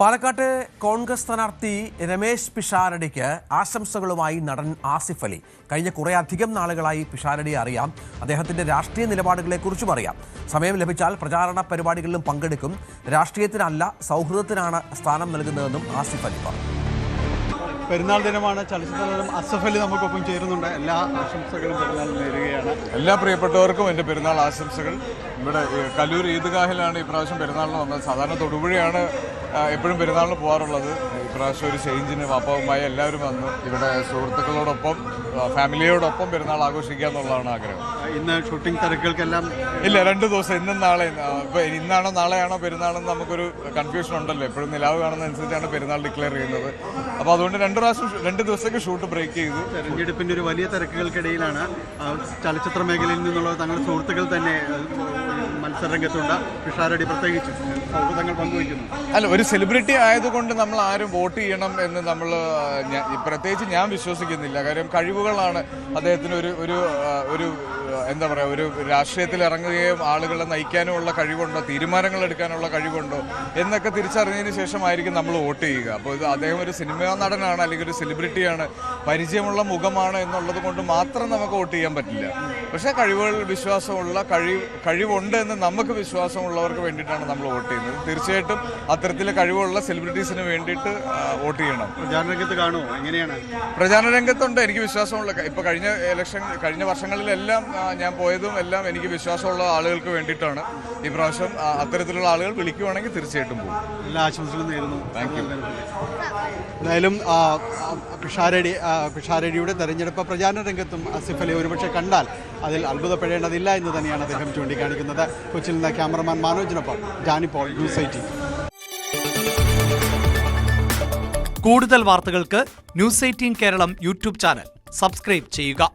പാലക്കാട്ട് കോൺഗ്രസ് സ്ഥാനാർത്ഥി രമേശ് പിഷാരടിക്ക് ആശംസകളുമായി നടൻ ആസിഫ് അലി. കഴിഞ്ഞ കുറേയധികം നാളുകളായി പിഷാരടിയെ അറിയാം. അദ്ദേഹത്തിന്റെ രാഷ്ട്രീയ നിലപാടുകളെക്കുറിച്ചും അറിയാം. സമയം ലഭിച്ചാൽ പ്രചാരണ പരിപാടികളിലും പങ്കെടുക്കും. രാഷ്ട്രീയത്തിനല്ല, സൗഹൃദത്തിനാണ് സ്ഥാനം നൽകുന്നതെന്നും ആസിഫ് അലി പറഞ്ഞു. പെരുന്നാൾ ദിനമാണ്. ചലച്ചിത്രതാരം അസഫ് അലി നമുക്കൊപ്പം ചേരുന്നുണ്ട്. എല്ലാ ആശംസകളും പെരുന്നാൾ നേരുകയാണ്. എല്ലാ പ്രിയപ്പെട്ടവർക്കും എൻ്റെ പെരുന്നാൾ ആശംസകൾ. ഇവിടെ കല്ലൂർ ഈദ്ഗാഹിലാണ് ഇപ്രാവശ്യം പെരുന്നാളിന് വന്നത്. സാധാരണ തൊടുപുഴയാണ് എപ്പോഴും പെരുന്നാളിന് പോകാറുള്ളത്. ഇപ്രാവശ്യം ഒരു ചേഞ്ചിന് വാപ്പവുമായി എല്ലാവരും വന്ന് ഇവിടെ സുഹൃത്തുക്കളോടൊപ്പം ഫാമിലിയോടൊപ്പം പെരുന്നാൾ ആഘോഷിക്കുക എന്നുള്ളതാണ് ആഗ്രഹം. ഇന്ന് ഷൂട്ടിംഗ് തിരക്കുകൾക്കെല്ലാം ഇല്ല, 2 ദിവസം, ഇന്നും നാളെ. ഇപ്പോൾ ഇന്നാണോ നാളെയാണോ പെരുന്നാളെന്ന് നമുക്കൊരു കൺഫ്യൂഷൻ ഉണ്ടല്ലോ. എപ്പോഴും നിലാവ് കാണുന്നതനുസരിച്ചാണ് പെരുന്നാൾ ഡിക്ലെയർ ചെയ്യുന്നത്. അപ്പോൾ അതുകൊണ്ട് 2 ദിവസത്തേക്ക് ഷൂട്ട് ബ്രേക്ക് ചെയ്തു. തെരഞ്ഞെടുപ്പിൻ്റെ ഒരു വലിയ തിരക്കുകൾക്കിടയിലാണ് ചലച്ചിത്ര മേഖലയിൽ നിന്നുള്ള തങ്ങളുടെ സുഹൃത്തുക്കൾ തന്നെ മത്സരരംഗത്തുണ്ട്. പിഷാരടി പ്രത്യേകിച്ച് സൗഹൃദങ്ങൾ പങ്കുവയ്ക്കുന്നു. അല്ല, ഒരു സെലിബ്രിറ്റി ആയതുകൊണ്ട് നമ്മൾ ആരും വോട്ട് ചെയ്യണം എന്ന് നമ്മൾ പ്രത്യേകിച്ച് ഞാൻ വിശ്വസിക്കുന്നില്ല. കാര്യം കഴിവുകളാണ് അദ്ദേഹത്തിന് ഒരു എന്താ പറയുക, ഒരു രാഷ്ട്രീയത്തിൽ ഇറങ്ങുകയും ആളുകളെ നയിക്കാനുമുള്ള കഴിവുണ്ടോ, തീരുമാനങ്ങൾ എടുക്കാനുള്ള കഴിവുണ്ടോ എന്നൊക്കെ തിരിച്ചറിഞ്ഞതിന് ശേഷമായിരിക്കും നമ്മൾ വോട്ട് ചെയ്യുക. അപ്പോൾ ഇത് അദ്ദേഹം ഒരു സിനിമാ നടനാണ്, അല്ലെങ്കിൽ ഒരു സെലിബ്രിറ്റിയാണ്, പരിചയമുള്ള മുഖമാണ് എന്നുള്ളത് കൊണ്ട് മാത്രം നമുക്ക് വോട്ട് ചെയ്യാൻ പറ്റില്ല. പക്ഷേ കഴിവുകൾ, വിശ്വാസമുള്ള കഴിവുണ്ട് എന്ന് നമുക്ക് വിശ്വാസമുള്ളവർക്ക് വേണ്ടിയിട്ടാണ് നമ്മൾ വോട്ട് ചെയ്യുന്നത്. തീർച്ചയായിട്ടും അത്തരത്തിലെ കഴിവുള്ള സെലിബ്രിറ്റീസിന് വേണ്ടിയിട്ട് വോട്ട് ചെയ്യണം. പ്രചാരണ രംഗത്ത് കാണുമോ? എങ്ങനെയാണ്? പ്രചാരണ രംഗത്തുണ്ട്. എനിക്ക് വിശ്വാസമുള്ള, ഇപ്പോൾ കഴിഞ്ഞ വർഷങ്ങളിലെല്ലാം ഞാൻ പോയതും എല്ലാം എനിക്ക് വിശ്വാസമുള്ള ആളുകൾക്ക് വേണ്ടിയിട്ടാണ്. ഈ പ്രാവശ്യം അത്തരത്തിലുള്ള ആളുകൾ വിളിക്കുവാണെങ്കിൽ തീർച്ചയായിട്ടും പോകും. എല്ലാ ആശംസകളും നേരുന്നു. Thank you. എന്തായാലും പിഷാരടിയുടെ തെരഞ്ഞെടുപ്പ് പ്രചാരണ രംഗത്തും ആസിഫ് അലി ഒരുപക്ഷെ കണ്ടാൽ അതിൽ അത്ഭുതപ്പെടേണ്ടതില്ല എന്ന് തന്നെയാണ് അദ്ദേഹം ചൂണ്ടിക്കാണിക്കുന്നത്. കൊച്ചിയിൽ നിന്ന് ക്യാമറമാൻ മനോജിനൊപ്പം ജാനിപ്പോൾ, ന്യൂസ് 18. കൂടുതൽ വാർത്തകൾക്ക് news 18 Keralam YouTube channel subscribe ചെയ്യുക.